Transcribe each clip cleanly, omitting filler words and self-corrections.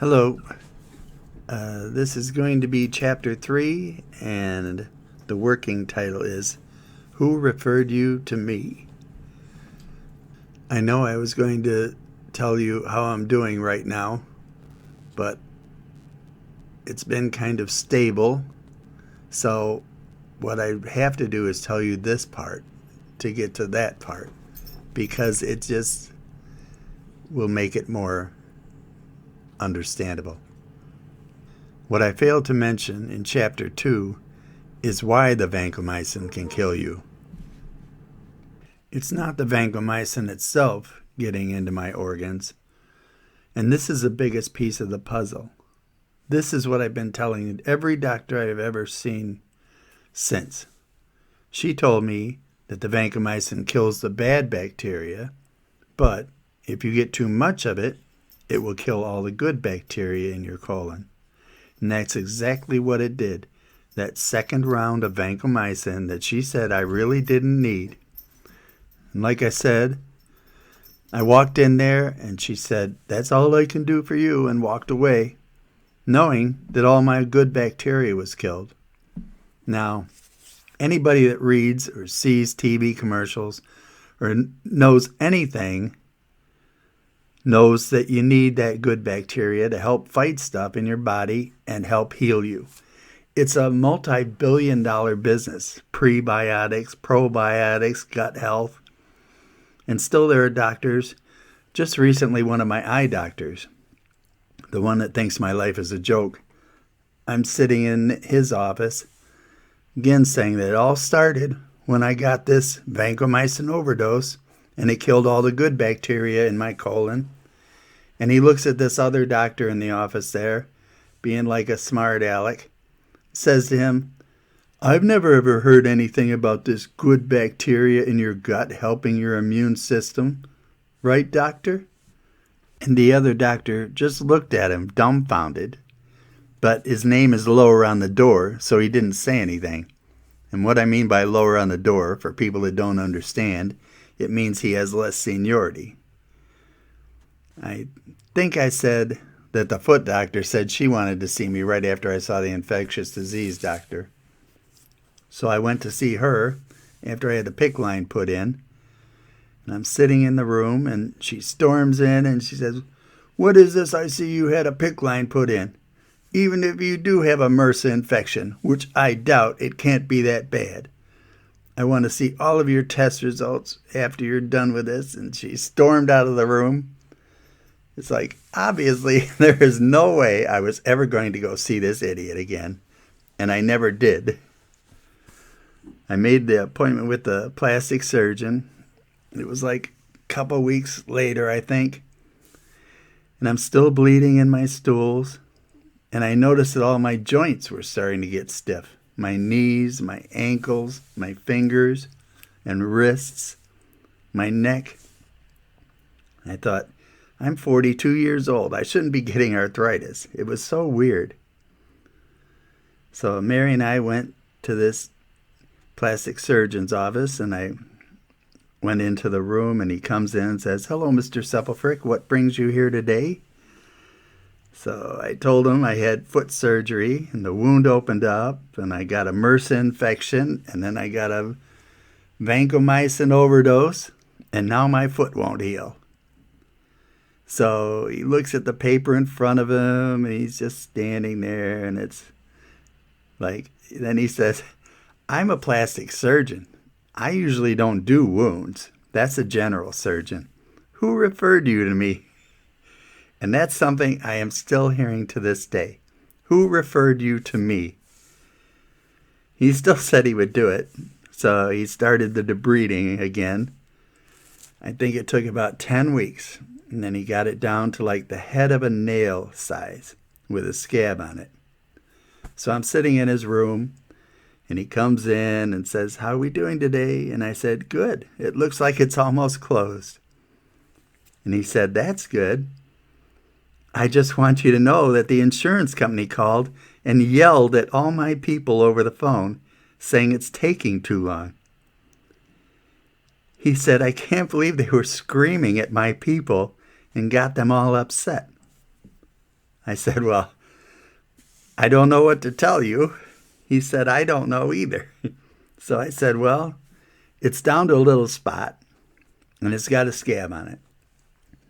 Hello. This is going to be chapter 3, and the working title is Who Referred You to Me? I know I was going to tell you how I'm doing right now, but it's been kind of stable. So, what I have to do is tell you this part to get to that part, because it just will make it more understandable. What I failed to mention in chapter 2 is why the vancomycin can kill you. It's not the vancomycin itself getting into my organs, and this is the biggest piece of the puzzle. This is what I've been telling every doctor I've ever seen since. She told me that the vancomycin kills the bad bacteria, but if you get too much of it, it will kill all the good bacteria in your colon. And that's exactly what it did. That second round of vancomycin that she said I really didn't need. And like I said, I walked in there and she said, "That's all I can do for you," and walked away, knowing that all my good bacteria was killed. Now, anybody that reads or sees TV commercials or knows anything knows that you need that good bacteria to help fight stuff in your body and help heal you. It's a multi-billion-dollar business. Prebiotics, probiotics, gut health. And still there are doctors. Just recently, one of my eye doctors, the one that thinks my life is a joke, I'm sitting in his office, again saying that it all started when I got this vancomycin overdose, and it killed all the good bacteria in my colon. And he looks at this other doctor in the office there, being like a smart aleck, says to him, "I've never ever heard anything about this good bacteria in your gut helping your immune system. Right, doctor?" And the other doctor just looked at him, dumbfounded. But his name is lower on the door, so he didn't say anything. And what I mean by lower on the door, for people that don't understand, it means he has less seniority. I think I said that the foot doctor said she wanted to see me right after I saw the infectious disease doctor. So I went to see her after I had the PICC line put in. And I'm sitting in the room, and she storms in and she says, "What is this? I see you had a PICC line put in. Even if you do have a MRSA infection, which I doubt, it can't be that bad. I want to see all of your test results after you're done with this." And she stormed out of the room. It's like, obviously, there is no way I was ever going to go see this idiot again. And I never did. I made the appointment with the plastic surgeon. It was like a couple weeks later, I think. And I'm still bleeding in my stools. And I noticed that all my joints were starting to get stiff. My knees, my ankles, my fingers and wrists, my neck. I thought, I'm 42 years old. I shouldn't be getting arthritis. It was so weird. So Mary and I went to this plastic surgeon's office, and I went into the room, and he comes in and says, "Hello, Mr. Sepulfrick. What brings you here today?" So I told him I had foot surgery, and the wound opened up, and I got a MRSA infection, and then I got a vancomycin overdose, and now my foot won't heal. So he looks at the paper in front of him, and he's just standing there, and it's like, then he says, "I'm a plastic surgeon. I usually don't do wounds. That's a general surgeon. Who referred you to me?" And that's something I am still hearing to this day. Who referred you to me? He still said he would do it, so he started the debriding again. I think it took about 10 weeks. And then he got it down to like the head of a nail size with a scab on it. So I'm sitting in his room, and he comes in and says, "How are we doing today?" And I said, "Good. It looks like it's almost closed." And he said, "That's good. I just want you to know that the insurance company called and yelled at all my people over the phone, saying it's taking too long." He said, "I can't believe they were screaming at my people and got them all upset." I said, well, I don't know what to tell you. He said, I don't know either. So I said, well, it's down to a little spot, and it's got a scab on it.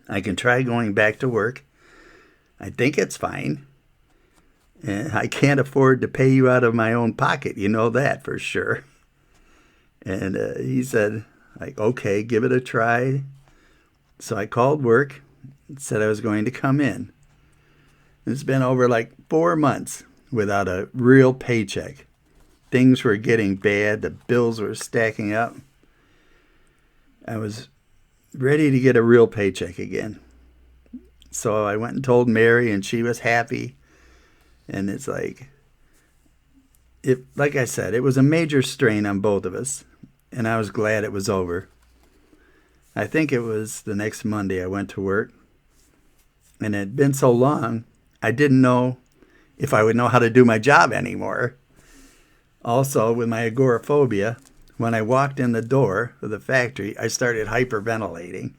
I can try going back to work. I think it's fine. And I can't afford to pay you out of my own pocket. You know that for sure. And he said, like, okay, give it a try. So I called work and said I was going to come in. It's been over like 4 months without a real paycheck. Things were getting bad. The bills were stacking up. I was ready to get a real paycheck again. So I went and told Mary, and she was happy. And it's like I said, it was a major strain on both of us, and I was glad it was over. I think it was the next Monday I went to work, and it had been so long, I didn't know if I would know how to do my job anymore. Also, with my agoraphobia, when I walked in the door of the factory, I started hyperventilating.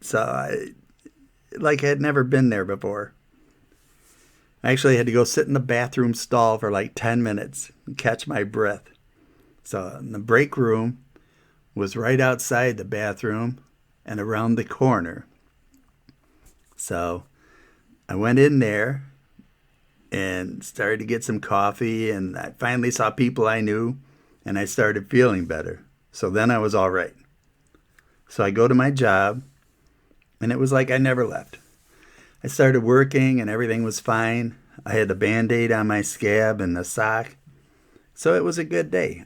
So I had never been there before. I actually had to go sit in the bathroom stall for like 10 minutes and catch my breath. So the break room was right outside the bathroom and around the corner. So I went in there and started to get some coffee, and I finally saw people I knew, and I started feeling better. So then I was all right. So I go to my job, and it was like I never left. I started working and everything was fine. I had the Band-Aid on my scab and the sock. So it was a good day.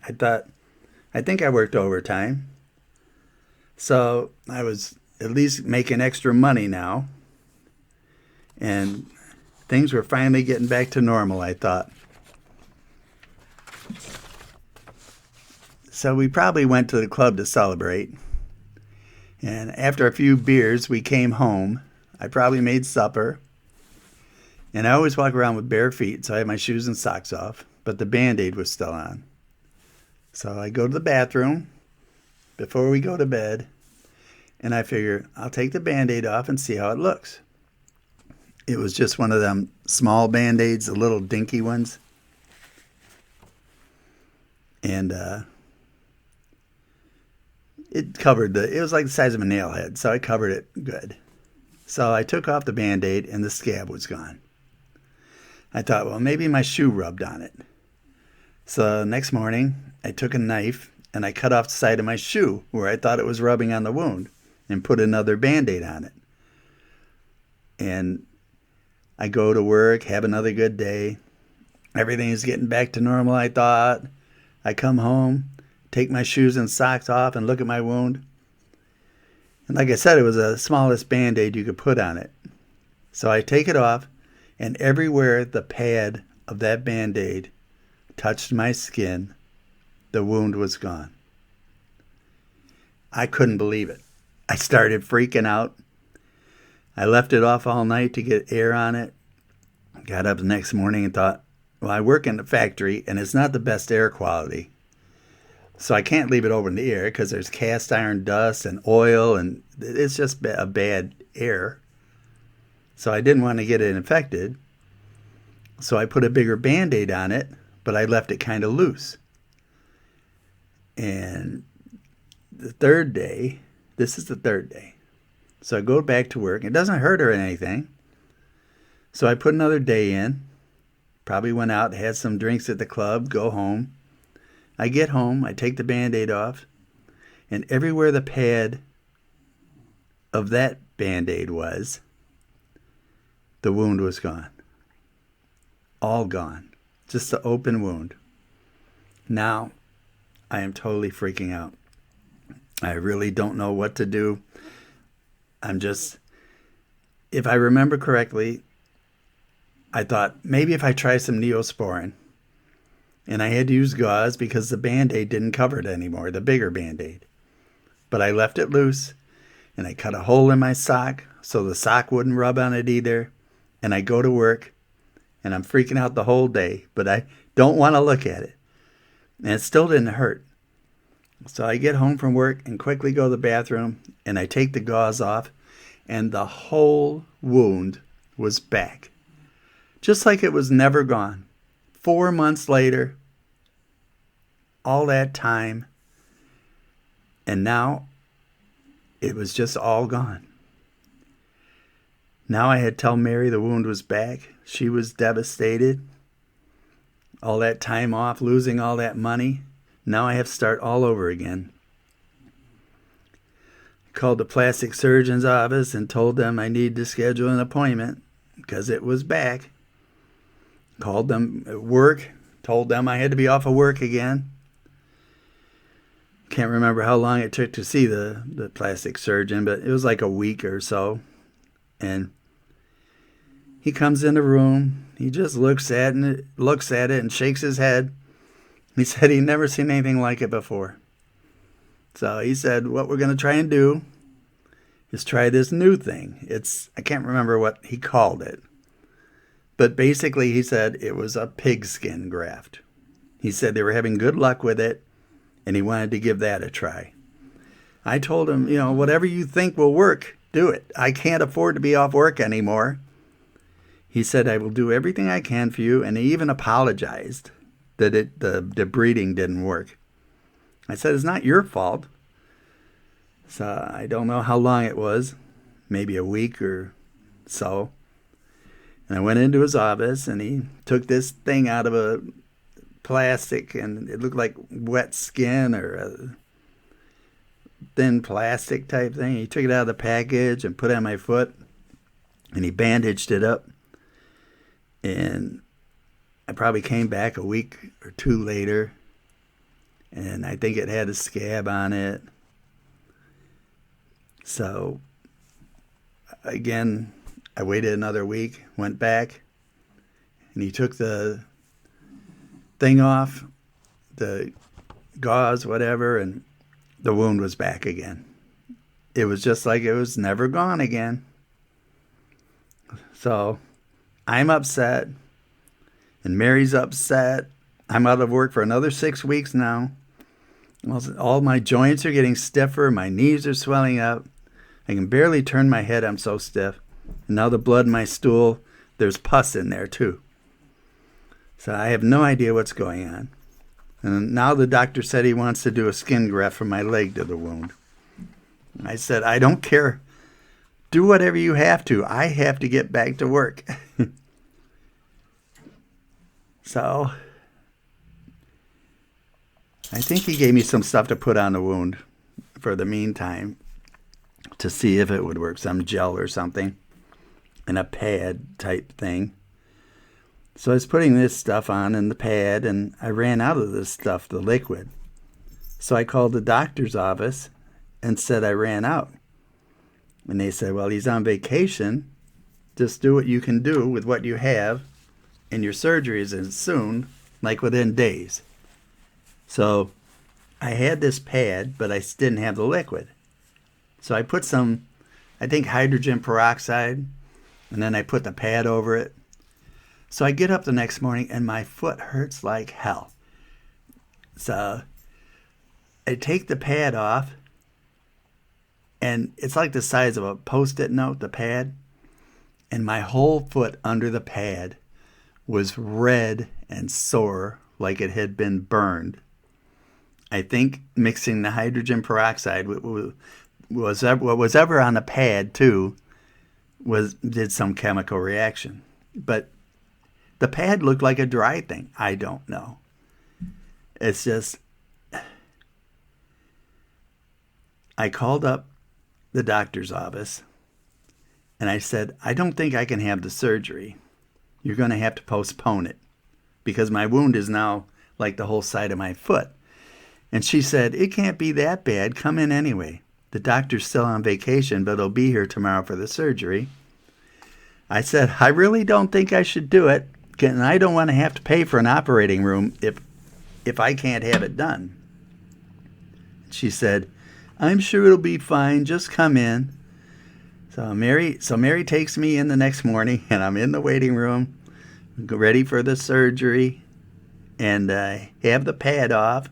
I think I worked overtime. So I was at least making extra money now. And things were finally getting back to normal, I thought. So we probably went to the club to celebrate. And after a few beers, we came home. I probably made supper. And I always walk around with bare feet, so I had my shoes and socks off, but the Band-Aid was still on. So I go to the bathroom before we go to bed, and I figure I'll take the Band-Aid off and see how it looks. It was just one of them small Band-Aids, the little dinky ones. And it was like the size of a nail head, so I covered it good. So I took off the Band-Aid, and the scab was gone. I thought, well, maybe my shoe rubbed on it. So next morning, I took a knife, and I cut off the side of my shoe where I thought it was rubbing on the wound and put another Band-Aid on it. And I go to work, have another good day. Everything is getting back to normal, I thought. I come home, take my shoes and socks off, and look at my wound. And like I said, it was the smallest Band-Aid you could put on it. So I take it off, and everywhere the pad of that Band-Aid touched my skin, the wound was gone. I couldn't believe it. I started freaking out. I left it off all night to get air on it. Got up the next morning and thought, well, I work in a factory, and it's not the best air quality. So I can't leave it over in the air because there's cast iron dust and oil, and it's just a bad air. So I didn't want to get it infected. So I put a bigger Band-Aid on it, but I left it kind of loose. And the third day, this is the third day. So I go back to work. It doesn't hurt or anything. So I put another day in. Probably went out, had some drinks at the club, go home. I get home, I take the Band-Aid off, and everywhere the pad of that Band-Aid was, the wound was gone. All gone. Just the open wound. Now, I am totally freaking out. I really don't know what to do. If I remember correctly, I thought maybe if I try some Neosporin. And I had to use gauze because the Band-Aid didn't cover it anymore, the bigger Band-Aid. But I left it loose, and I cut a hole in my sock so the sock wouldn't rub on it either. And I go to work, and I'm freaking out the whole day, but I don't want to look at it. And it still didn't hurt. So I get home from work and quickly go to the bathroom, and I take the gauze off, and the whole wound was back. Just like it was never gone. 4 months later, all that time, and now it was just all gone. Now I had to tell Mary the wound was back. She was devastated. All that time off, losing all that money. Now I have to start all over again. I called the plastic surgeon's office and told them I needed to schedule an appointment because it was back. Called them at work, told them I had to be off of work again. Can't remember how long it took to see the plastic surgeon, but it was like a week or so. And he comes in the room. He just looks at it and shakes his head. He said he'd never seen anything like it before. So he said, what we're going to try and do is try this new thing. I can't remember what he called it. But basically, he said it was a pigskin graft. He said they were having good luck with it, and he wanted to give that a try. I told him, whatever you think will work, do it. I can't afford to be off work anymore. He said, I will do everything I can for you, and he even apologized that the breeding didn't work. I said, it's not your fault. So I don't know how long it was, maybe a week or so. And I went into his office, and he took this thing out of a plastic, and it looked like wet skin or a thin plastic type thing. He took it out of the package and put it on my foot, and he bandaged it up. And I probably came back a week or two later, and I think it had a scab on it. So, again, I waited another week, went back, and he took the thing off, the gauze, whatever, and the wound was back again. It was just like it was never gone again. So I'm upset, and Mary's upset. I'm out of work for another 6 weeks now. All my joints are getting stiffer. My knees are swelling up. I can barely turn my head. I'm so stiff. And now the blood in my stool, there's pus in there too. So I have no idea what's going on. And now the doctor said he wants to do a skin graft from my leg to the wound. I said, I don't care. Do whatever you have to. I have to get back to work. So I think he gave me some stuff to put on the wound for the meantime to see if it would work. Some gel or something and a pad type thing. So I was putting this stuff on in the pad, and I ran out of this stuff, the liquid. So I called the doctor's office and said I ran out. And they said, well, he's on vacation. Just do what you can do with what you have, and your surgery is soon, like within days. So I had this pad, but I didn't have the liquid. So I put some, I think, hydrogen peroxide, and then I put the pad over it. So I get up the next morning, and my foot hurts like hell. So I take the pad off, and it's like the size of a Post-it note, the pad. And my whole foot under the pad was red and sore like it had been burned. I think mixing the hydrogen peroxide what was ever on the pad too did some chemical reaction. But the pad looked like a dry thing. I don't know. It's just, I called up the doctor's office and I said, I don't think I can have the surgery. You're going to have to postpone it because my wound is now like the whole side of my foot. And she said, it can't be that bad. Come in anyway. The doctor's still on vacation, but he'll be here tomorrow for the surgery. I said, I really don't think I should do it. And I don't want to have to pay for an operating room if I can't have it done. She said, I'm sure it'll be fine. Just come in. So Mary takes me in the next morning, and I'm in the waiting room, ready for the surgery, and I have the pad off,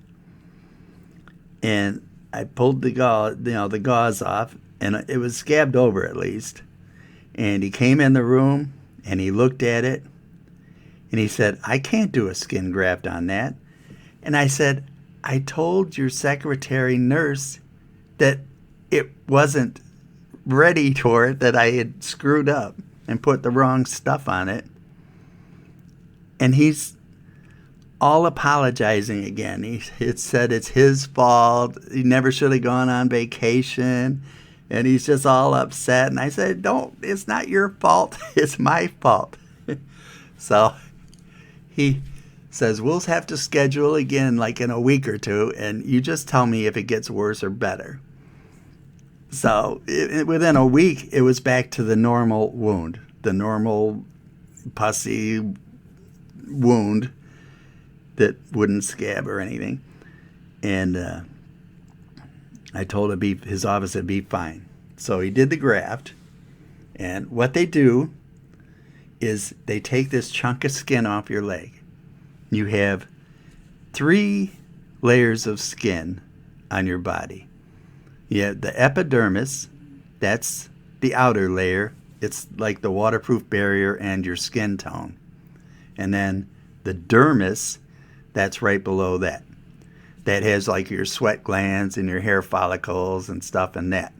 and I pulled the gauze off, and it was scabbed over at least. And he came in the room and he looked at it and he said, I can't do a skin graft on that. And I said, I told your secretary nurse that it wasn't ready for it, that I had screwed up and put the wrong stuff on it. And he's all apologizing again. He said it's his fault. He never should have gone on vacation. And he's just all upset. And I said, it's not your fault. It's my fault. So he says, we'll have to schedule again like in a week or two. And you just tell me if it gets worse or better. So within a week, it was back to the normal wound, the normal pussy wound that wouldn't scab or anything. And I told him his office would be fine. So he did the graft. And what they do is they take this chunk of skin off your leg. You have 3 layers of skin on your body. You have the epidermis, that's the outer layer. It's like the waterproof barrier and your skin tone. And then the dermis, that's right below that. That has like your sweat glands and your hair follicles and stuff in that.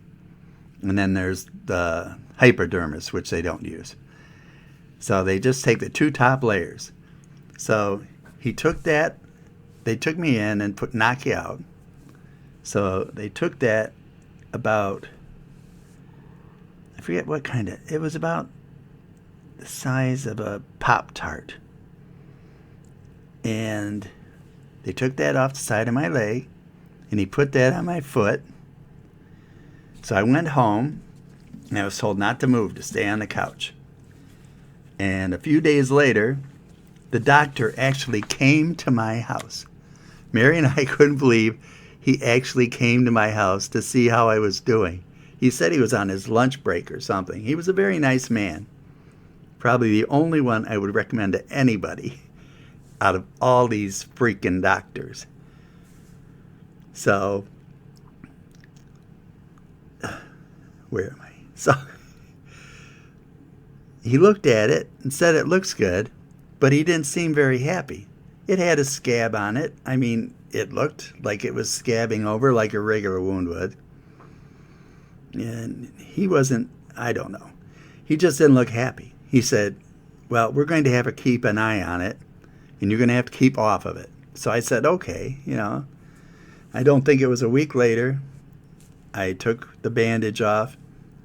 And then there's the hypodermis, which they don't use. So they just take the 2 top layers. So he took that, they took me in and knock you out. So they took that about, I forget what kind of, it was about the size of a Pop-Tart. And they took that off the side of my leg, and he put that on my foot. So I went home, and I was told not to move, to stay on the couch. And a few days later, the doctor actually came to my house. Mary and I couldn't believe he actually came to my house to see how I was doing. He said he was on his lunch break or something. He was a very nice man. Probably the only one I would recommend to anybody out of all these freaking doctors. So, where am I? So, he looked at it and said it looks good, but he didn't seem very happy. It had a scab on it. I mean, it looked like it was scabbing over like a regular wound would. And he wasn't, I don't know. He just didn't look happy. He said, well, we're going to have to keep an eye on it, and you're going to have to keep off of it. So I said, okay, I don't think it was a week later. I took the bandage off,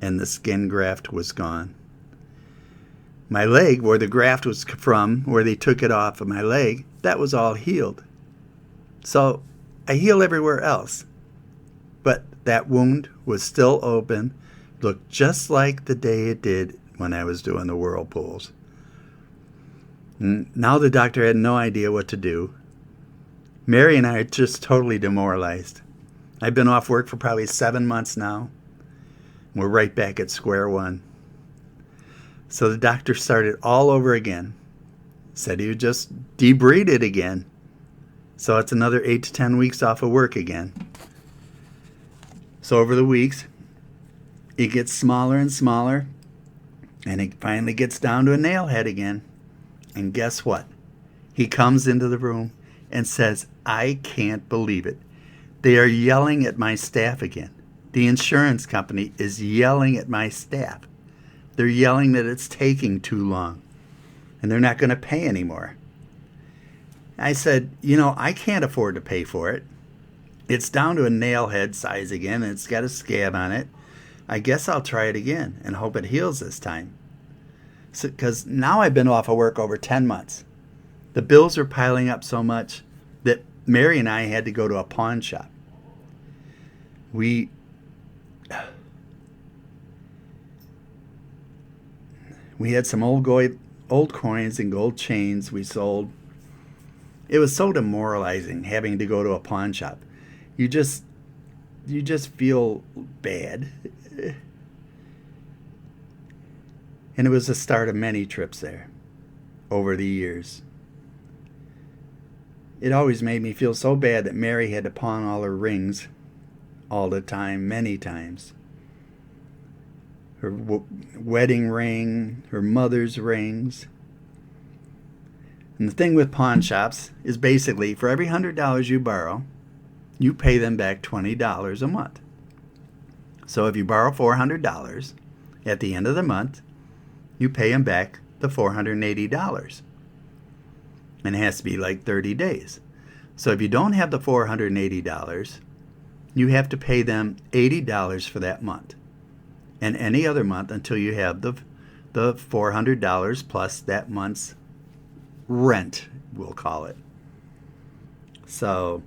and the skin graft was gone. My leg, where the graft was from, where they took it off of my leg, that was all healed. So I heal everywhere else. But that wound was still open, looked just like the day it did when I was doing the whirlpools. Now the doctor had no idea what to do. Mary and I are just totally demoralized. I've been off work for probably 7 months now. We're right back at square one. So the doctor started all over again. Said he would just debride it again. So it's another 8 to 10 weeks off of work again. So over the weeks, it gets smaller and smaller, and it finally gets down to a nail head again. And guess what? He comes into the room and says, I can't believe it. They are yelling at my staff again. The insurance company is yelling at my staff. They're yelling that it's taking too long, and they're not going to pay anymore. I said, I can't afford to pay for it. It's down to a nail head size again, and it's got a scab on it. I guess I'll try it again and hope it heals this time. Because now I've been off of work over 10 months. The bills are piling up so much that Mary and I had to go to a pawn shop. We had some old coins and gold chains we sold. It was so demoralizing having to go to a pawn shop. You just feel bad. And it was the start of many trips there over the years. It always made me feel so bad that Mary had to pawn all her rings all the time, many times. her wedding ring, her mother's rings. And the thing with pawn shops is basically for every $100 you borrow, you pay them back $20 a month. So if you borrow $400, at the end of the month, you pay them back the $480. And it has to be like 30 days. So if you don't have the $480, you have to pay them $80 for that month. And any other month until you have the $400 plus that month's rent, we'll call it. So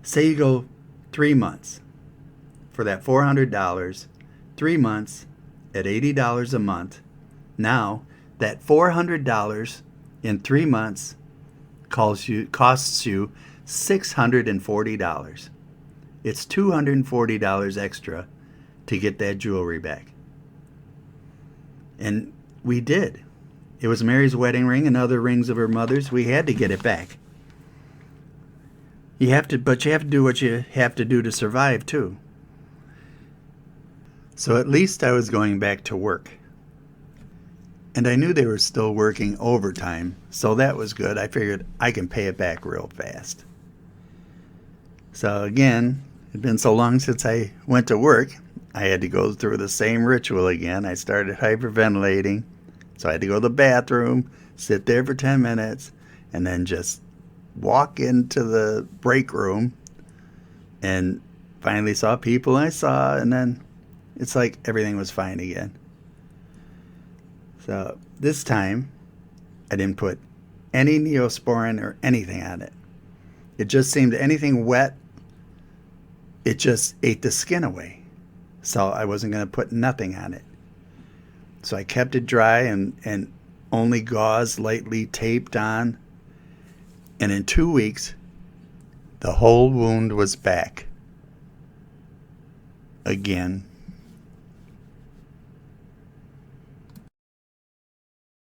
say you go 3 months for that $400, 3 months at $80 a month. Now that $400 in 3 months costs you $640. It's $240 extra to get that jewelry back. And we did. It was Mary's wedding ring and other rings of her mother's. We had to get it back. But you have to do what you have to do to survive too. So at least I was going back to work. And I knew they were still working overtime, so that was good. I figured I can pay it back real fast. So again, it had been so long since I went to work, I had to go through the same ritual again. I started hyperventilating, so I had to go to the bathroom, sit there for 10 minutes, and then just walk into the break room and finally saw people I saw, and then it's like everything was fine again. So this time, I didn't put any Neosporin or anything on it. It just seemed anything wet, it just ate the skin away. So I wasn't going to put nothing on it. So I kept it dry and only gauze lightly taped on. And in 2 weeks, the whole wound was back. Again.